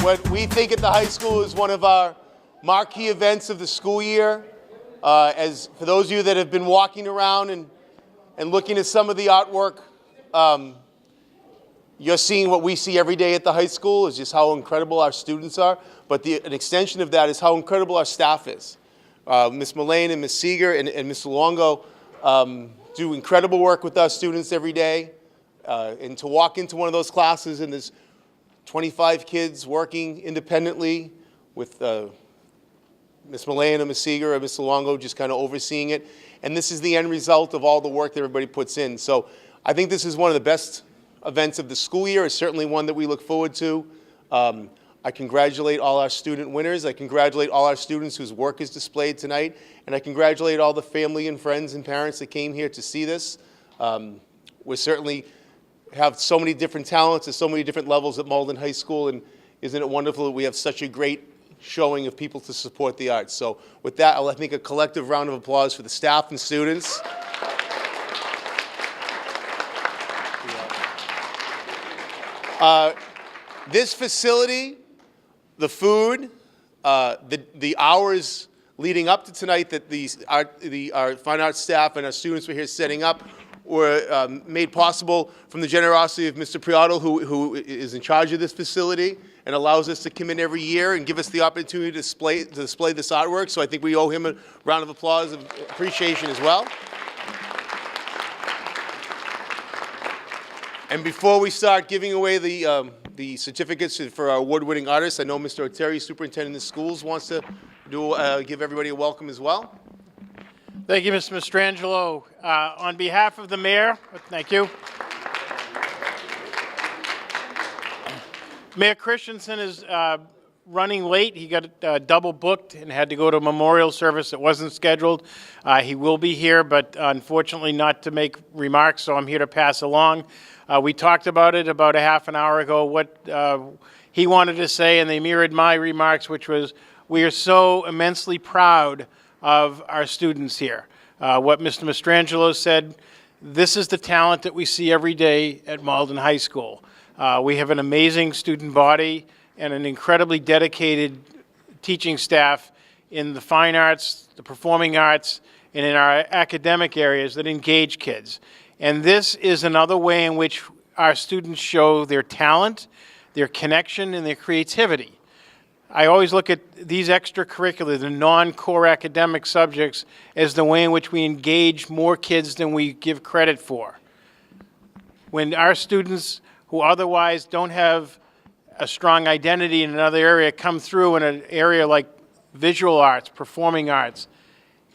what we think at the high school is one of our marquee events of the school year. As for those of you that have been walking around and looking at some of the artwork, you're seeing what we see every day at the high school, is just how incredible our students are. But an extension of that is how incredible our staff is. Ms. Malden and Ms. Seeger and Mr. Longo do incredible work with our students every day. And to walk into one of those classes and there's 25 kids working independently with Ms. Malden and Ms. Seeger and Mr. Longo just kind of overseeing it. And this is the end result of all the work that everybody puts in. So I think this is one of the best events of the school year. It's certainly one that we look forward to. I congratulate all our student winners. I congratulate all our students whose work is displayed tonight. And I congratulate all the family and friends and parents that came here to see this. We certainly have so many different talents at so many different levels at Malden High School. And isn't it wonderful that we have such a great showing of people to support the arts. So with that, I'll make a collective round of applause for the staff and students. This facility, the food, the hours leading up to tonight that our fine arts staff and our students were here setting up were made possible from the generosity of Mr. Priato, who is in charge of this facility and allows us to come in every year and give us the opportunity to display this artwork. So I think we owe him a round of applause of appreciation as well. And before we start giving away the certificates for our award-winning artists, I know Mr. O'Terry, Superintendent of Schools, wants to give everybody a welcome as well. Thank you, Mr. Mastrangelo. On behalf of the mayor, thank you. Mayor Christensen is running late. He got double booked and had to go to a memorial service that wasn't scheduled. He will be here, but unfortunately not to make remarks, so I'm here to pass along. We talked about it about a half an hour ago, what he wanted to say, and they mirrored my remarks, which was, we are so immensely proud of our students here. What Mr. Mastrangelo said, this is the talent that we see every day at Malden High School. We have an amazing student body and an incredibly dedicated teaching staff in the fine arts, the performing arts, and in our academic areas that engage kids. And this is another way in which our students show their talent, their connection, and their creativity. I always look at these extracurricular, the non-core academic subjects, as the way in which we engage more kids than we give credit for. When our students who otherwise don't have a strong identity in another area come through in an area like visual arts, performing arts,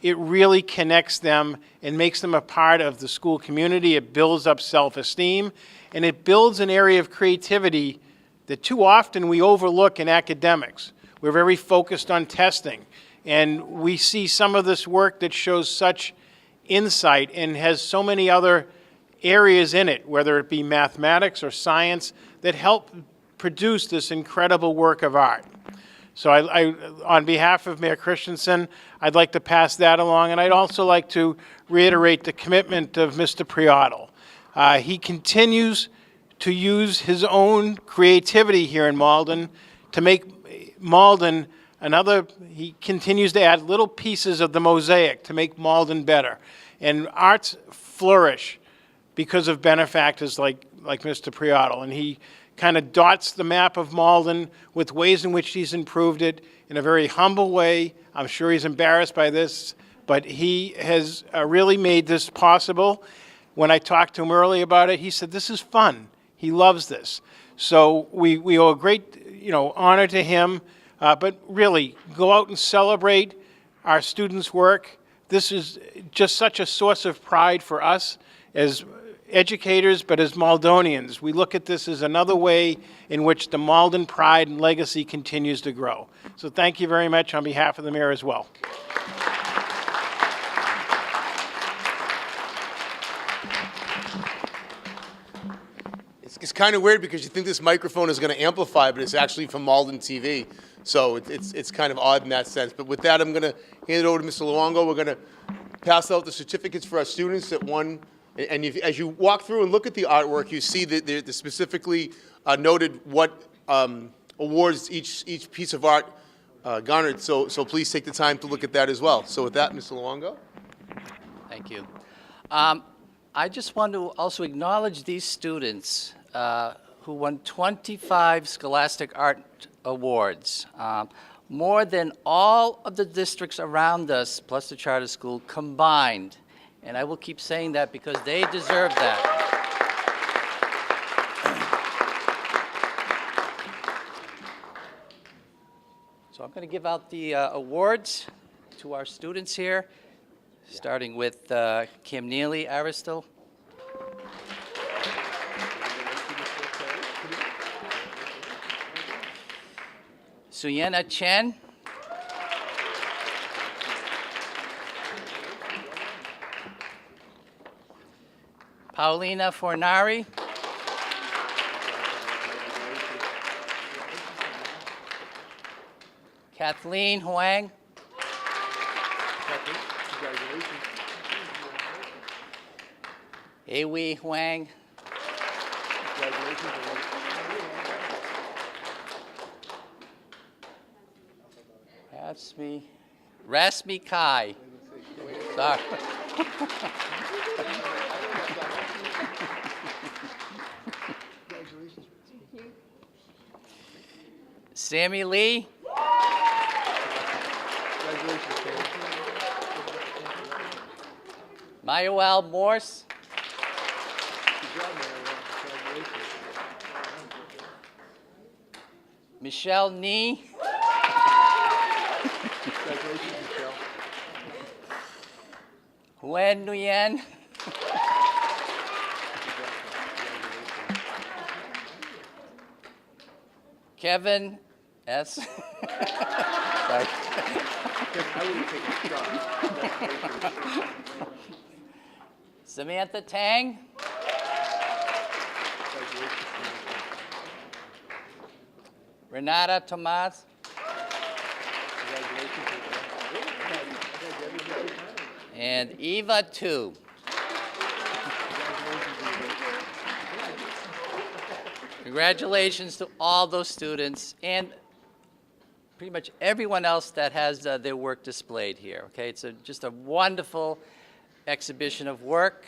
it really connects them and makes them a part of the school community. It builds up self-esteem, and it builds an area of creativity that too often we overlook in academics. We're very focused on testing, and we see some of this work that shows such insight and has so many other areas in it, whether it be mathematics or science, that help produce this incredible work of art. So on behalf of Mayor Christensen, I'd like to pass that along, and I'd also like to reiterate the commitment of Mr. Priato. He continues to use his own creativity here in Malden to make Malden he continues to add little pieces of the mosaic to make Malden better. And arts flourish because of benefactors like Mr. Priato. And he kind of dots the map of Malden with ways in which he's improved it in a very humble way. I'm sure he's embarrassed by this, but he has really made this possible. When I talked to him earlier about it, he said, this is fun. He loves this. So we owe a great honor to him, but really go out and celebrate our students' work. This is just such a source of pride for us as educators, but as Maldonians. We look at this as another way in which the Malden pride and legacy continues to grow. So thank you very much on behalf of the mayor as well. It's kind of weird because you think this microphone is going to amplify, but it's actually from Malden TV. So it's kind of odd in that sense. But with that, I'm going to hand it over to Mr. Luongo. We're going to pass out the certificates for our students that won. And as you walk through and look at the artwork, you see that they're specifically noted what awards each piece of art garnered. So please take the time to look at that as well. So with that, Mr. Luongo. Thank you. I just want to also acknowledge these students who won 25 Scholastic Art Awards, more than all of the districts around us, plus the charter school, combined. And I will keep saying that because they deserve that. So I'm going to give out the awards to our students here, starting with Kim Neely, Aristil. Suyena Chen. Paulina Furnari. Kathleen Huang. Awei Huang. Rasmi Kai. Sorry. Sammy Lee. Mayuel Morse. Michelle Nee. Wen Nguyen. Kevin S. Sorry. Samantha Tang. Renata Tomasz. And Eva Tu. Congratulations to all those students and pretty much everyone else that has their work displayed here. Okay, it's just a wonderful exhibition of work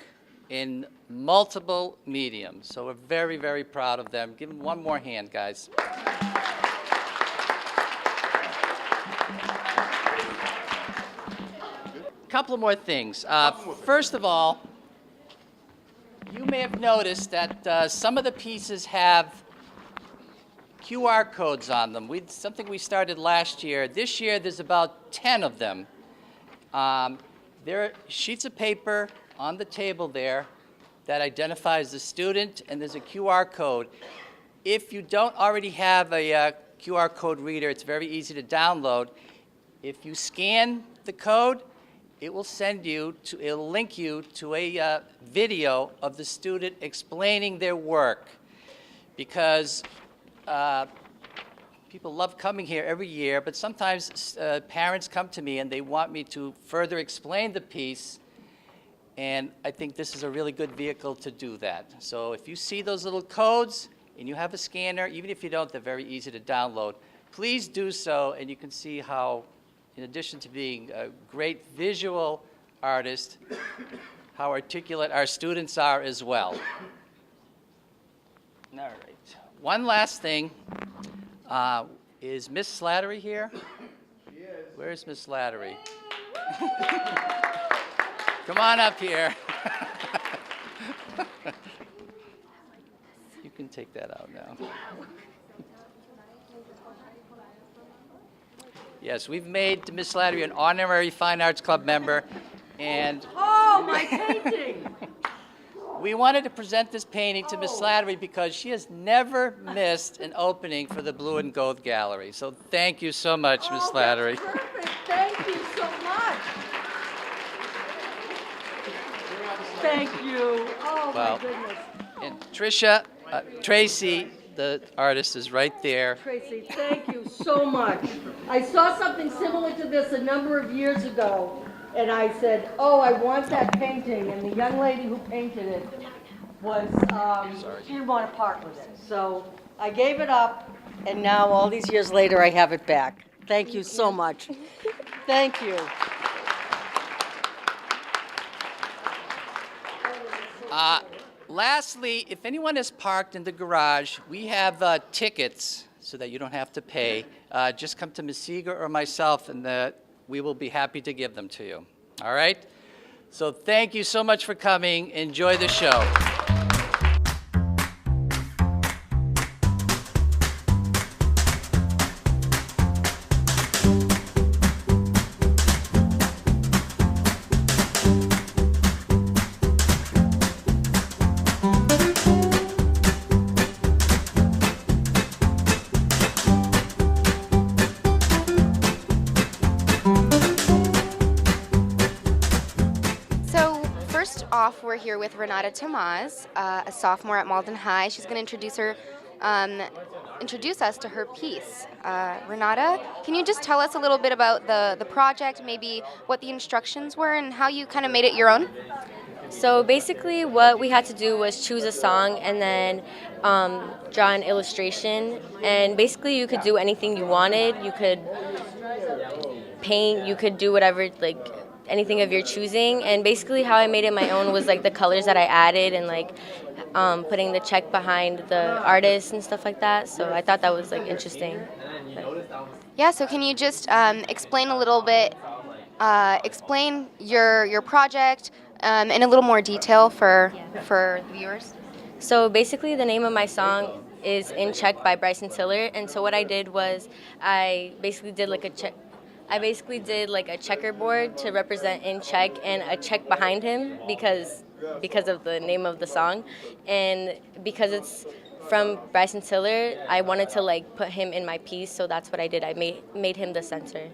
in multiple mediums. So we're very, very proud of them. Give them one more hand, guys. Couple of more things. First of all, you may have noticed that some of the pieces have QR codes on them. Something we started last year. This year, there's about 10 of them. There are sheets of paper on the table there that identifies the student, and there's a QR code. If you don't already have a QR code reader, it's very easy to download. If you scan the code, it will it'll link you to a video of the student explaining their work. Because people love coming here every year, but sometimes parents come to me and they want me to further explain the piece, and I think this is a really good vehicle to do that. So if you see those little codes and you have a scanner, even if you don't, they're very easy to download. Please do so, and you can see how, in addition to being a great visual artist, how articulate our students are as well. All right. One last thing. Is Miss Slattery here? She is. Where's Miss Slattery? Come on up here. You can take that out now. Yes, we've made Miss Slattery an honorary Fine Arts Club member, and Oh, my painting! we wanted to present this painting to Miss Slattery because she has never missed an opening for the Blue and Gold Gallery. So thank you so much, Miss Slattery. That's perfect. Thank you so much. Thank you. Oh, Well, my goodness. And Tracy, the artist, is right there. Tracy, thank you so much. I saw something similar to this a number of years ago, and I said, oh, I want that painting, and the young lady who painted it was, she didn't want to part with it. So I gave it up, And now, all these years later, I have it back. Thank you so much. Thank you. Lastly, if anyone is parked in the garage, we have tickets so that you don't have to pay. Just come to Ms. Seeger or myself, and we will be happy to give them to you. All right? So thank you so much for coming. Enjoy the show. We're here with Renata Tomasz, a sophomore at Malden High. She's going to introduce us to her piece. Renata, can you just tell us a little bit about the project, maybe what the instructions were and how you kind of made it your own? So basically what we had to do was choose a song and then draw an illustration. And basically you could do anything you wanted. You could paint, you could do whatever, like anything of your choosing. And basically how I made it my own was like the colors that I added and like putting the check behind the artist and stuff like that. So I thought that was like interesting. Yeah, so can you just explain a little bit, explain your project in a little more detail for the viewers? So basically the name of my song is In Check by Bryson Tiller. And so what I did was I basically did like a checkerboard to represent In Check and a check behind him because of the name of the song. And because it's from Bryson Tiller, I wanted to like put him in my piece, so that's what I did. I made him the center.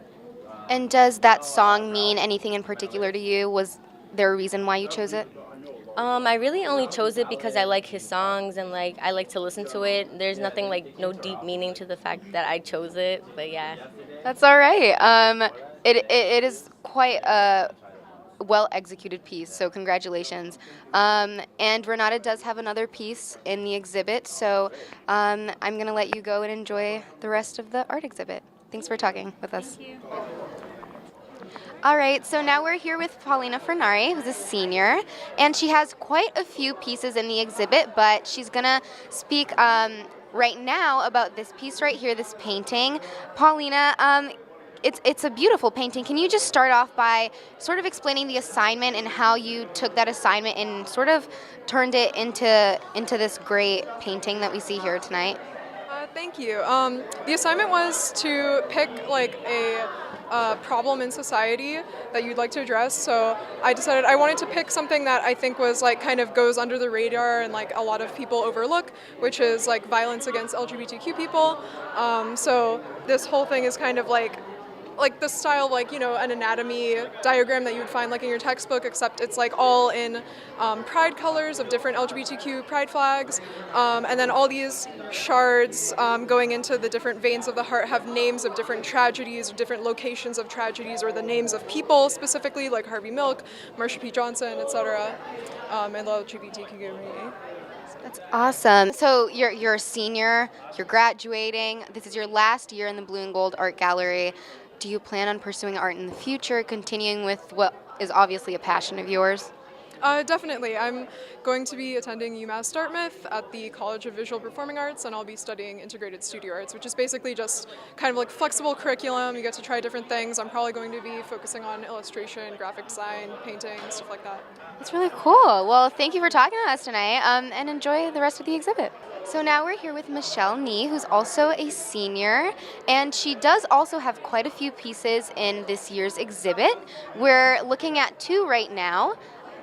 And does that song mean anything in particular to you? Was there a reason why you chose it? I really only chose it because I like his songs and like I like to listen to it. There's nothing like no deep meaning to the fact that I chose it, but yeah. That's all right. It is quite a well-executed piece, so congratulations. And Renata does have another piece in the exhibit, so I'm going to let you go and enjoy the rest of the art exhibit. Thanks for talking with us. Thank you. All right, so now we're here with Paulina Furnari, who's a senior, and she has quite a few pieces in the exhibit, but she's going to speak right now about this piece right here, this painting. Paulina, it's a beautiful painting. Can you just start off by sort of explaining the assignment and how you took that assignment and sort of turned it into this great painting that we see here tonight? Thank you. The assignment was to pick like a problem in society that you'd like to address. So I decided I wanted to pick something that I think was like kind of goes under the radar and like a lot of people overlook, which is like violence against LGBTQ people. So this whole thing is kind of like the style of like, you know, an anatomy diagram that you would find like in your textbook, except it's like all in pride colors of different LGBTQ pride flags. And then all these shards going into the different veins of the heart have names of different tragedies, or different locations of tragedies, or the names of people specifically, like Harvey Milk, Marsha P. Johnson, etc. And the LGBTQ community. That's awesome. So you're a senior, you're graduating. This is your last year in the Blue and Gold Art Gallery. Do you plan on pursuing art in the future, continuing with what is obviously a passion of yours? Definitely. I'm going to be attending UMass Dartmouth at the College of Visual Performing Arts, and I'll be studying integrated studio arts, which is basically just kind of like flexible curriculum. You get to try different things. I'm probably going to be focusing on illustration, graphic design, painting, stuff like that. That's really cool. Well, thank you for talking to us tonight, and enjoy the rest of the exhibit. So now we're here with Michelle Nee, who's also a senior, and she does also have quite a few pieces in this year's exhibit. We're looking at two right now.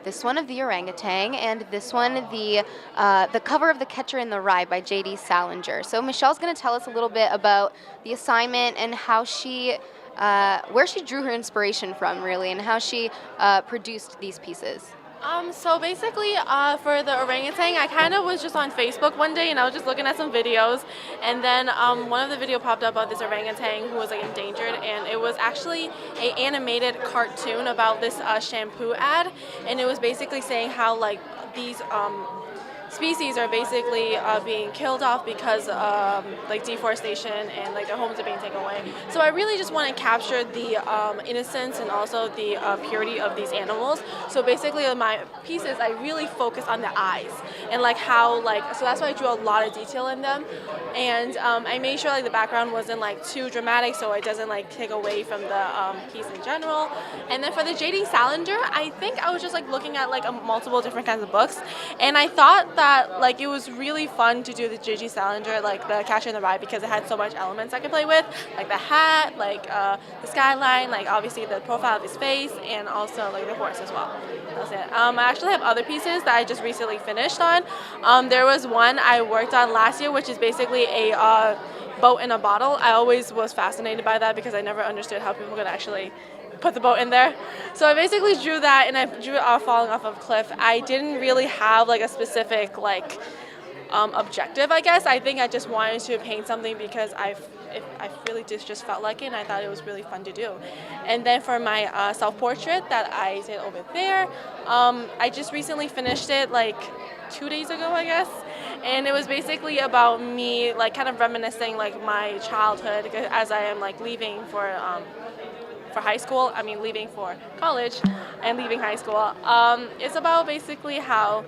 This one of the orangutan, and this one the cover of The Catcher in the Rye by J.D. Salinger. So Michelle's going to tell us a little bit about the assignment and how she, where she drew her inspiration from, really, and how she produced these pieces. So basically, for the orangutan, I kind of was just on Facebook one day, and I was just looking at some videos, and then one of the video popped up about this orangutan who was like endangered, and it was actually an animated cartoon about this shampoo ad, and it was basically saying how like these species are basically being killed off because of like deforestation and like their homes are being taken away. So I really just want to capture the innocence and also the purity of these animals. So basically in my pieces, I really focus on the eyes and like how so that's why I drew a lot of detail in them. And I made sure like the background wasn't like too dramatic so it doesn't like take away from the piece in general. And then for the J.D. Salinger, I think I was just like looking at like multiple different kinds of books, and I thought that like it was really fun to do the J.D. Salinger, like the Catcher in the Rye, because it had so much elements I could play with, like the hat, like the skyline, like obviously the profile of his face, and also like the horse as well. That's it. I actually have other pieces that I just recently finished on. There was one I worked on last year, which is basically a boat in a bottle. I always was fascinated by that because I never understood how people could actually put the boat in there. So I basically drew that, and I drew it falling off of a cliff. I didn't really have like a specific objective, I guess. I think I just wanted to paint something because I really just felt like it, and I thought it was really fun to do. And then for my self-portrait that I did over there, I just recently finished it like 2 days ago, I guess. And it was basically about me like kind of reminiscing like my childhood as I am like leaving for high school. I mean, leaving for college and leaving high school. It's about basically how,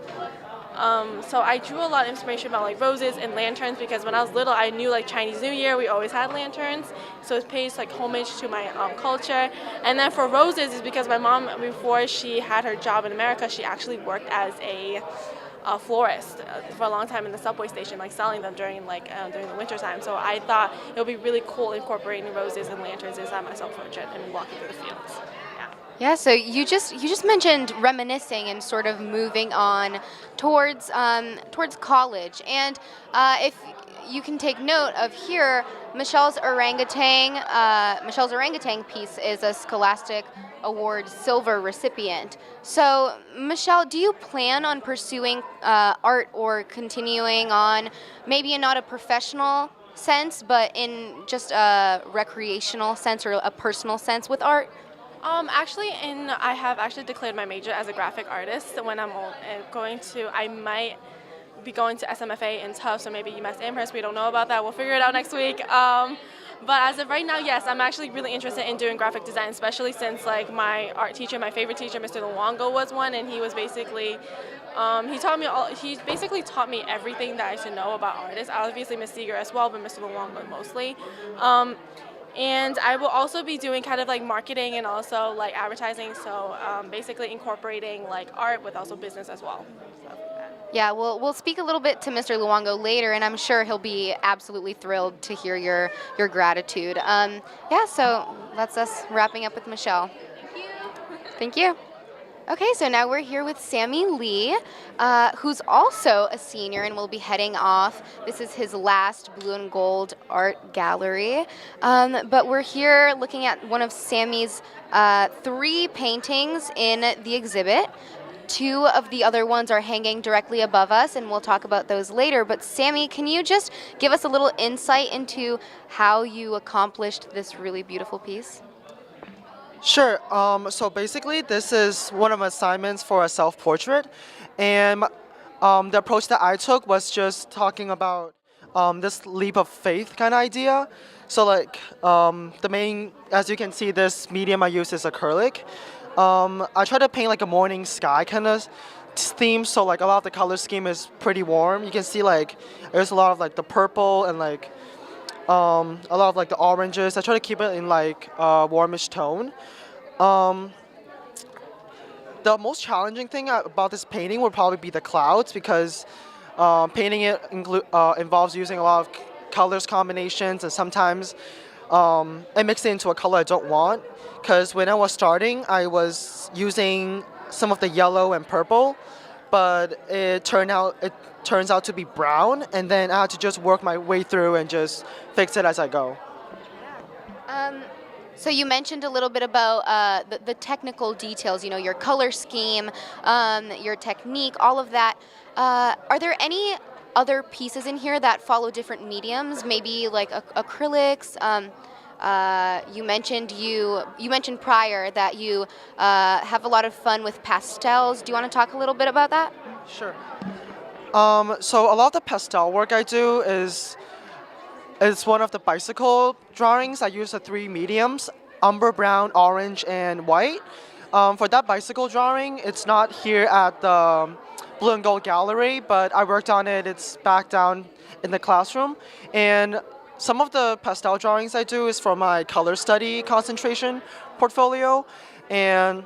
so I drew a lot of inspiration about like roses and lanterns because when I was little, I knew like Chinese New Year, we always had lanterns. So it pays like homage to my culture. And then for roses is because my mom, before she had her job in America, she actually worked as a florist for a long time in the subway station, like selling them during the winter time. So I thought it would be really cool incorporating roses and lanterns inside my self-portrait and walking through the fields. Yeah, so you just mentioned reminiscing and sort of moving on towards college, and if you can take note of here, Michelle's orangutan piece is a Scholastic Awards silver recipient. So, Michelle, do you plan on pursuing art or continuing on, maybe in not a professional sense, but in just a recreational sense or a personal sense with art? I have actually declared my major as a graphic artist. So when I might be going to SMFA in Tufts or maybe UMass Amherst. We don't know about that. We'll figure it out next week. But as of right now, yes, I'm actually really interested in doing graphic design, especially since like my art teacher, my favorite teacher, Mr. Luongo, was one, and he was basically he basically taught me everything that I should know about artists. Obviously Ms. Seeger as well, but Mr. Luongo mostly. And I will also be doing kind of like marketing and also like advertising, so basically incorporating like art with also business as well. So, yeah, we'll speak a little bit to Mr. Luongo later, and I'm sure he'll be absolutely thrilled to hear your gratitude. Yeah, so that's us wrapping up with Michelle. Thank you. Thank you. Okay, so now we're here with Sammy Lee, who's also a senior and will be heading off. This is his last Blue and Gold art gallery. But we're here looking at one of Sammy's 3 paintings in the exhibit. 2 of the other ones are hanging directly above us, and we'll talk about those later. But Sammy, can you just give us a little insight into how you accomplished this really beautiful piece? Sure. So basically, this is one of my assignments for a self-portrait, and the approach that I took was just talking about this leap of faith kind of idea. So like as you can see, this medium I use is acrylic. I try to paint like a morning sky kind of theme, so like a lot of the color scheme is pretty warm. You can see like there's a lot of like the purple and like a lot of like the oranges. I try to keep it in like a warmish tone. The most challenging thing about this painting would probably be the clouds, because painting it involves using a lot of colors combinations, and sometimes I mix it into a color I don't want. Because when I was starting, I was using some of the yellow and purple, but it turns out to be brown, and then I had to just work my way through and just fix it as I go. So you mentioned a little bit about the technical details, your color scheme, your technique, all of that. Are there any other pieces in here that follow different mediums, maybe like acrylics? You mentioned prior that you have a lot of fun with pastels. Do you want to talk a little bit about that? Sure. So a lot of the pastel work I do is one of the bicycle drawings. I use the three mediums: umber, brown, orange, and white. For that bicycle drawing, it's not here at the Blue and Gold Gallery, but I worked on it. It's back down in the classroom. And some of the pastel drawings I do is for my color study concentration portfolio. And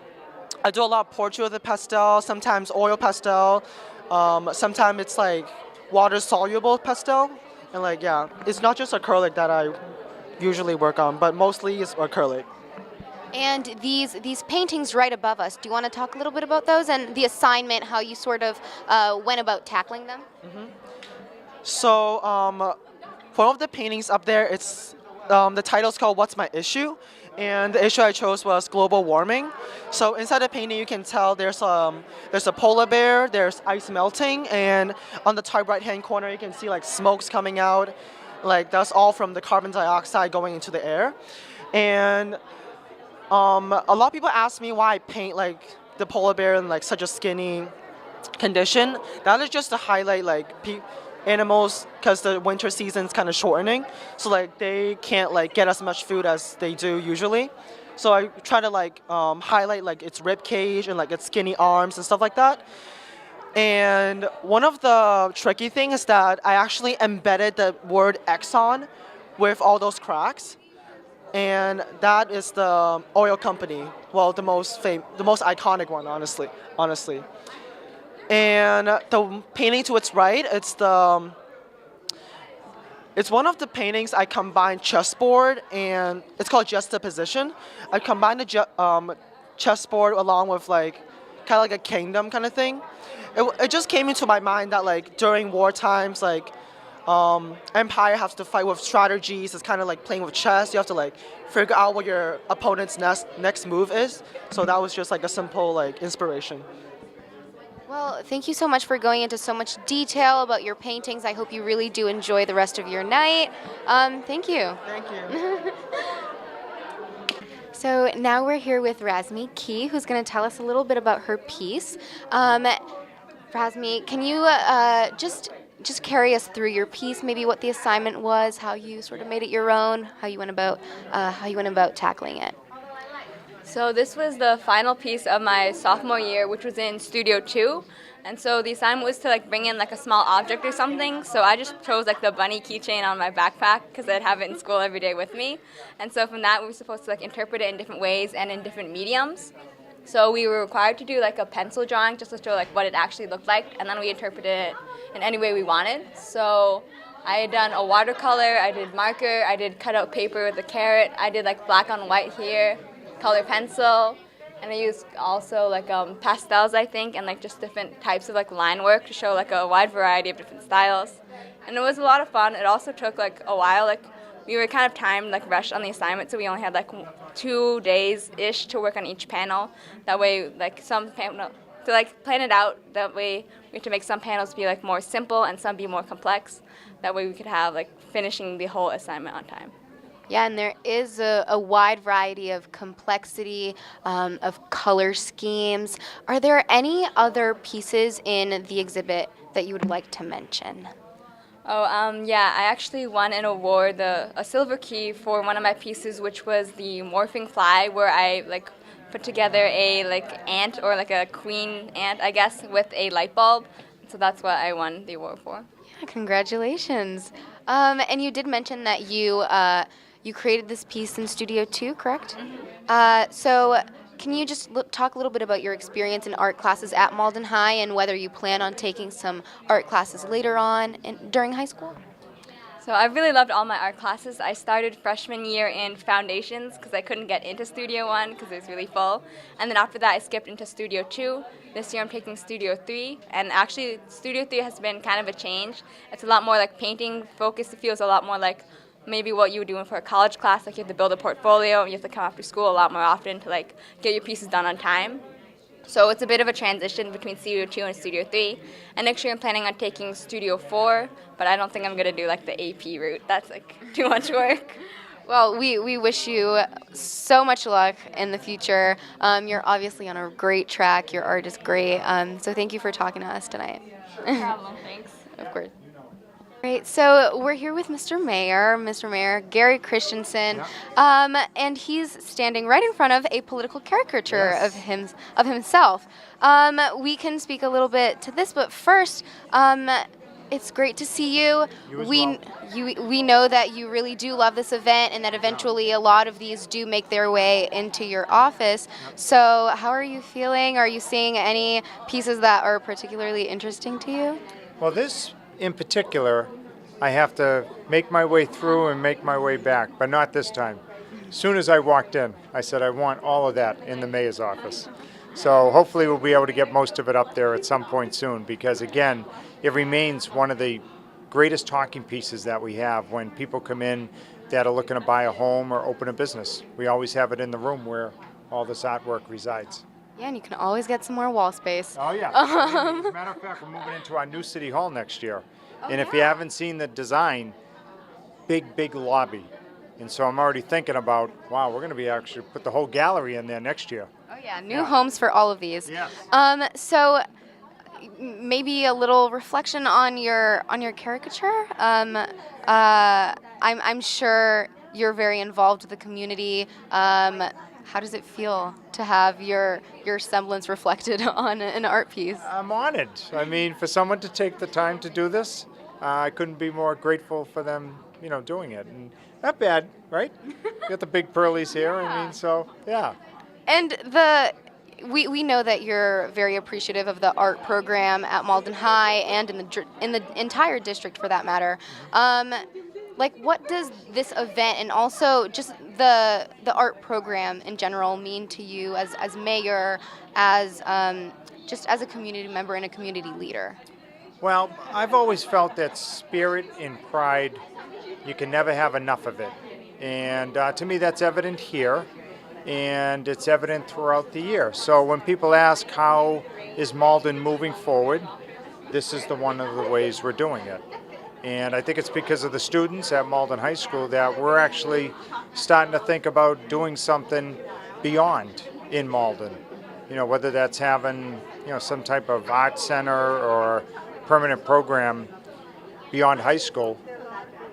I do a lot of portrait with the pastel, sometimes oil pastel, sometimes it's like water soluble pastel. And like, yeah, it's not just acrylic that I usually work on, but mostly it's acrylic. And these paintings right above us, do you want to talk a little bit about those and the assignment, how you sort of went about tackling them? So one of the paintings up there, it's the title's called "What's My Issue?" And the issue I chose was global warming. So inside the painting, you can tell there's a polar bear, there's ice melting, and on the top right-hand corner, you can see like smokes coming out. Like that's all from the carbon dioxide going into the air. And a lot of people ask me why I paint like the polar bear in like such a skinny condition. That is just to highlight like animals, because the winter season's kind of shortening, so like they can't like get as much food as they do usually. So I try to like highlight like its rib cage and like its skinny arms and stuff like that. And one of the tricky things is that I actually embedded the word Exxon with all those cracks. And that is the oil company. Well, the most iconic one, honestly. And the painting to its right, it's one of the paintings I combined chessboard and it's called juxtaposition. I combined the chessboard along with like kind of like a kingdom kind of thing. It just came into my mind that like during war times, like empire has to fight with strategies. It's kind of like playing with chess. You have to like figure out what your opponent's next move is. So that was just like a simple like inspiration. Well, thank you so much for going into so much detail about your paintings. I hope you really do enjoy the rest of your night. Thank you. Thank you. So now we're here with Razmi Key, who's going to tell us a little bit about her piece. Razmi, can you just carry us through your piece, maybe what the assignment was, how you sort of made it your own, how you went about tackling it? So this was the final piece of my sophomore year, which was in Studio 2. And so the assignment was to like bring in like a small object or something. So I just chose like the bunny keychain on my backpack because I'd have it in school every day with me. And so from that we were supposed to like interpret it in different ways and in different mediums. So we were required to do like a pencil drawing just to show like what it actually looked like, and then we interpreted it in any way we wanted. So I had done a watercolor, I did marker, I did cutout paper with a carrot, I did like black on white here, color pencil, and I used also like pastels, I think, and like just different types of like line work to show like a wide variety of different styles. And it was a lot of fun. It also took like a while. Like we were kind of timed, like rushed on the assignment, so we only had like 2 days-ish to work on each panel. That way, like some panel, to like plan it out, that way we had to make some panels be like more simple and some be more complex. That way we could have like finishing the whole assignment on time. Yeah, and there is a wide variety of complexity, of color schemes. Are there any other pieces in the exhibit that you would like to mention? Yeah, I actually won an award, a silver key, for one of my pieces, which was the morphing fly, where I like put together a like ant, or like a queen ant, I guess, with a light bulb. So that's what I won the award for. Yeah, congratulations. And you did mention that you created this piece in Studio 2, correct? Mm-hmm. So can you just talk a little bit about your experience in art classes at Malden High and whether you plan on taking some art classes later on during high school? So I really loved all my art classes. I started freshman year in foundations because I couldn't get into Studio 1 because it was really full. And then after that I skipped into Studio 2. This year I'm taking Studio 3. And actually Studio 3 has been kind of a change. It's a lot more like painting focused. It feels a lot more like maybe what you were doing for a college class. Like you have to build a portfolio and you have to come after school a lot more often to like get your pieces done on time. So it's a bit of a transition between Studio 2 and Studio 3. And next year I'm planning on taking Studio 4, but I don't think I'm going to do like the AP route. That's like too much work. Well, we wish you so much luck in the future. You're obviously on a great track. Your art is great. So thank you for talking to us tonight. No problem, thanks. Of course. Great. So we're here with Mr. Mayor Gary Christensen, and he's standing right in front of a political caricature of himself. We can speak a little bit to this, but first, it's great to see you. We know that you really do love this event, and that eventually a lot of these do make their way into your office. So how are you feeling? Are you seeing any pieces that are particularly interesting to you? Well, this in particular, I have to make my way through and make my way back, but not this time. As soon as I walked in, I said I want all of that in the mayor's office. So hopefully we'll be able to get most of it up there at some point soon, because again, it remains one of the greatest talking pieces that we have when people come in that are looking to buy a home or open a business. We always have it in the room where all this artwork resides. Yeah, and you can always get some more wall space. Oh, yeah. As a matter of fact, we're moving into our new city hall next year. And if you haven't seen the design, big lobby. And so I'm already thinking about, wow, we're going to be actually put the whole gallery in there next year. Oh, yeah, new homes for all of these. Yes. So maybe a little reflection on your caricature. I'm sure you're very involved with the community. How does it feel to have your semblance reflected on an art piece? I'm honored. I mean, for someone to take the time to do this, I couldn't be more grateful for them, doing it. And not bad, right? Got the big pearlies here. I mean, so yeah. And we know that you're very appreciative of the art program at Malden High and in the entire district, for that matter. What does this event and also just the art program in general mean to you as mayor, as just as a community member and a community leader? Well, I've always felt that spirit and pride, you can never have enough of it. And to me, that's evident here, and it's evident throughout the year. So when people ask how is Malden moving forward, this is one of the ways we're doing it. And I think it's because of the students at Malden High School that we're actually starting to think about doing something beyond in Malden. Whether that's having, some type of art center or permanent program beyond high school.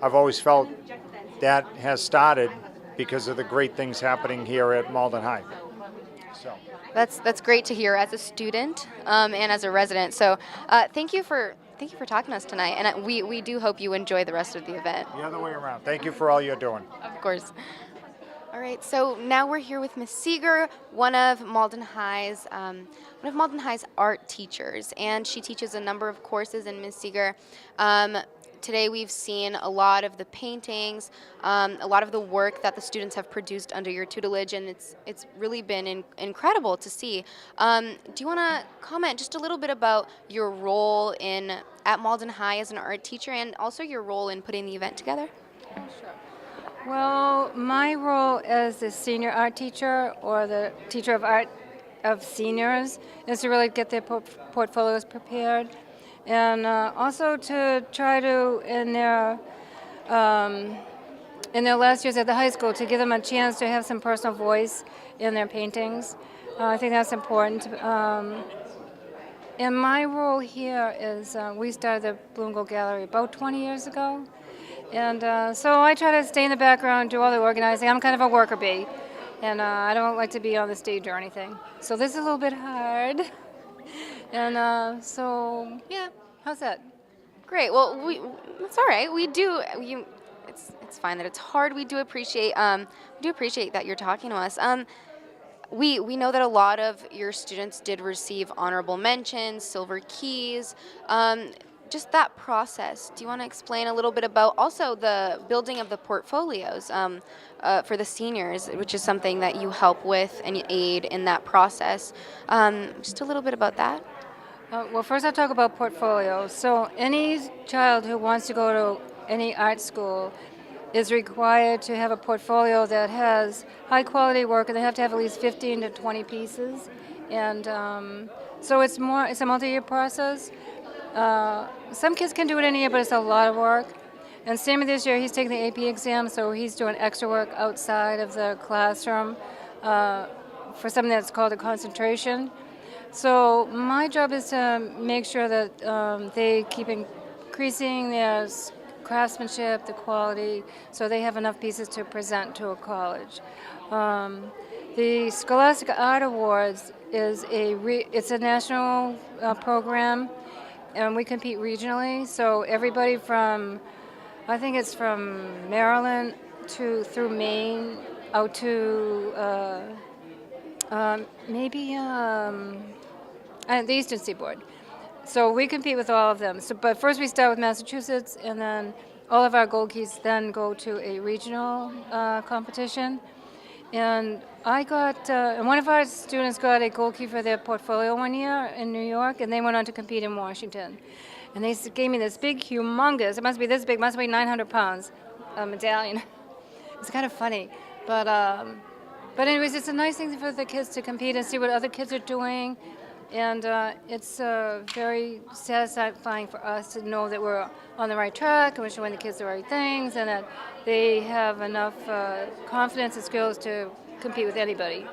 I've always felt that has started because of the great things happening here at Malden High. So That's great to hear as a student and as a resident. So thank you for talking to us tonight, and we do hope you enjoy the rest of the event. The other way around. Thank you for all you're doing. Of course. All right, so now we're here with Miss Seeger, one of Malden High's art teachers, and she teaches a number of courses. And Miss Seeger, today we've seen a lot of the paintings, a lot of the work that the students have produced under your tutelage, and it's really been incredible to see. Do you want to comment just a little bit about your role at Malden High as an art teacher, and also your role in putting the event together? Oh, sure. Well, my role as the senior art teacher or the teacher of art of seniors is to really get their portfolios prepared, and also to try to, in their last years at the high school, to give them a chance to have some personal voice in their paintings. I think that's important. And my role here is we started the Blue and Gold Gallery about 20 years ago. And so I try to stay in the background, do all the organizing. I'm kind of a worker bee, and I don't like to be on the stage or anything. So this is a little bit hard. And so, yeah, how's that? Great. Well, it's all right. It's fine that it's hard. We do appreciate that you're talking to us. We know that a lot of your students did receive honorable mentions, silver keys. Just that process. Do you want to explain a little bit about also the building of the portfolios for the seniors, which is something that you help with and aid in that process? Just a little bit about that. Well, first I'll talk about portfolios. So any child who wants to go to any art school is required to have a portfolio that has high quality work, and they have to have at least 15 to 20 pieces. And so it's a multi-year process. Some kids can do it in a year, but it's a lot of work. And Sammy this year, he's taking the AP exam, so he's doing extra work outside of the classroom for something that's called a concentration. So my job is to make sure that they keep increasing their craftsmanship, the quality, so they have enough pieces to present to a college. The Scholastic Art Awards is it's a national program, and we compete regionally. So everybody from, I think it's from Maryland through Maine out to maybe the Eastern Seaboard. So we compete with all of them. So, but first we start with Massachusetts, and then all of our gold keys then go to a regional competition. And and one of our students got a gold key for their portfolio one year in New York, and they went on to compete in Washington. And they gave me this big, humongous, it must be this big, must weigh 900 pounds, medallion. It's kind of funny. But anyways, it's a nice thing for the kids to compete and see what other kids are doing. And it's very satisfying for us to know that we're on the right track and we're showing the kids the right things and that they have enough confidence and skills to compete with anybody,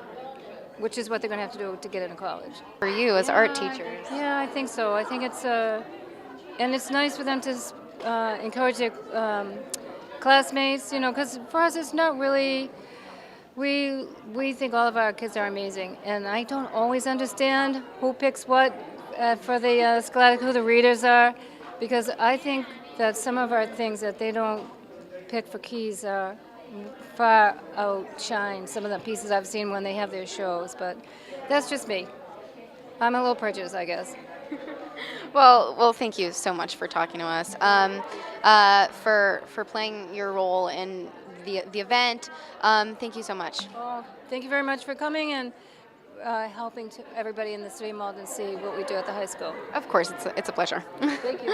which is what they're going to have to do to get into college. For you as art teachers. Yeah, I think so. I think it's, and it's nice for them to encourage their classmates, because for us it's not really, we think all of our kids are amazing, and I don't always understand who picks what for the Scholastic, who the readers are, because I think that some of our things that they don't pick for keys are far outshine some of the pieces I've seen when they have their shows, but that's just me. I'm a little prejudiced, I guess. Well, thank you so much for talking to us, for playing your role in the event. Thank you so much. Well, thank you very much for coming and helping everybody in the city of Malden see what we do at the high school. Of course, it's a pleasure. Thank you.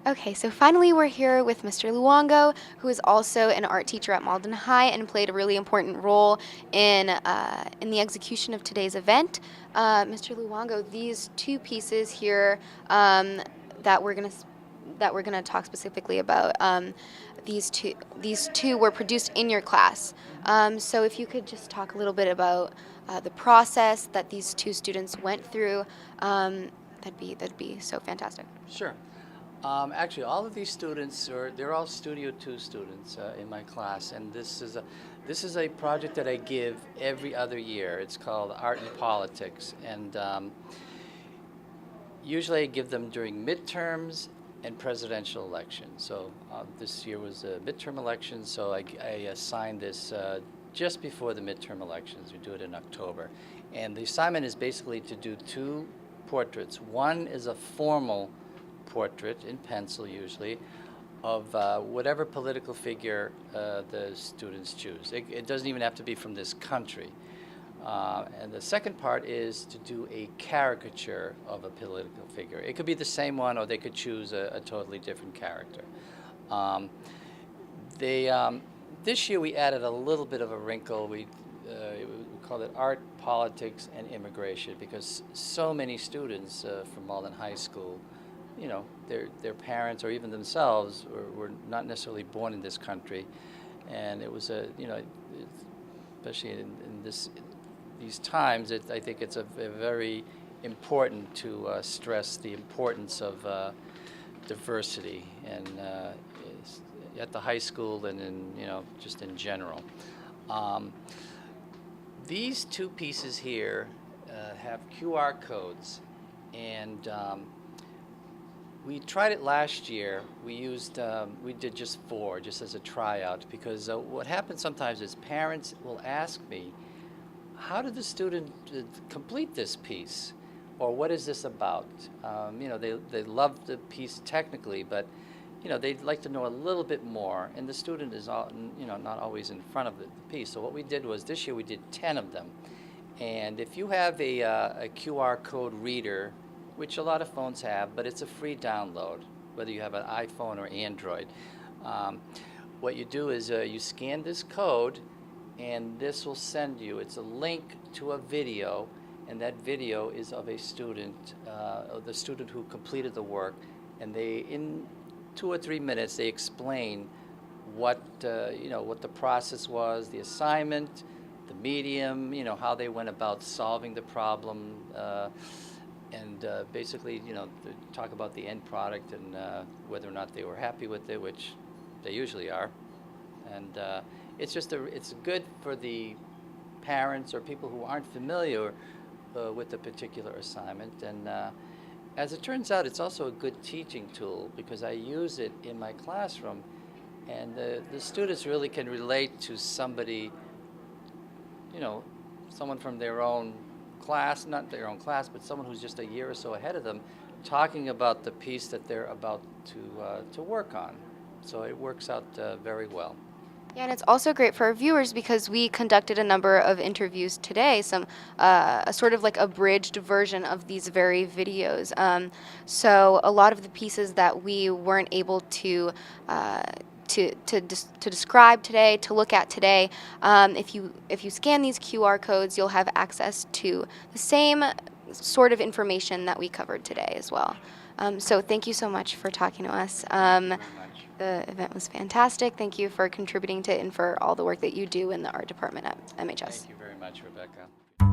Okay, so finally we're here with Mr. Luongo, who is also an art teacher at Malden High and played a really important role in the execution of today's event. Mr. Luongo, these two pieces here that we're gonna talk specifically about, these two were produced in your class. So if you could just talk a little bit about the process that these two students went through, that'd be so fantastic. Sure. Actually, all of these students they're all Studio 2 students in my class, and this is a project that I give every other year. It's called Art and Politics, and usually I give them during midterms and presidential elections. So this year was a midterm election, so I assigned this just before the midterm elections. We do it in October, and the assignment is basically to do two portraits. One is a formal portrait in pencil, usually, of whatever political figure the students choose. It doesn't even have to be from this country. And the second part is to do a caricature of a political figure. It could be the same one, or they could choose a totally different character. This year we added a little bit of a wrinkle. We called it Art, Politics, and Immigration, because so many students from Malden High School, their parents or even themselves were not necessarily born in this country, and it was especially in these times, I think it's a very important to stress the importance of diversity and at the high school and just in general. These two pieces here have QR codes, and we tried it last year. We did just 4, just as a tryout, because what happens sometimes is parents will ask me, how did the student complete this piece? Or what is this about? They love the piece technically, but they'd like to know a little bit more, and the student is not always in front of the piece. So what we did was, this year we did 10 of them. And if you have a QR code reader, which a lot of phones have, but it's a free download, whether you have an iPhone or Android. What you do is you scan this code, and this will send you, it's a link to a video, and that video is of a student, the student who completed the work, and 2 or 3 minutes, they explain what what the process was, the assignment, the medium, how they went about solving the problem, and basically, they talk about the end product and whether or not they were happy with it, which they usually are. And it's good for the parents or people who aren't familiar with the particular assignment. And as it turns out, it's also a good teaching tool because I use it in my classroom, and the students really can relate to somebody, someone from their own class, not their own class, but someone who's just a year or so ahead of them, talking about the piece that they're about to work on. So it works out very well. Yeah, and it's also great for our viewers because we conducted a number of interviews today, some a sort of like abridged version of these very videos. So a lot of the pieces that we weren't able to describe today, to look at today, if you scan these QR codes, you'll have access to the same sort of information that we covered today as well. So thank you so much for talking to us. The event was fantastic. Thank you for contributing to it and for all the work that you do in the art department at MHS. Thank you very much, Rebecca.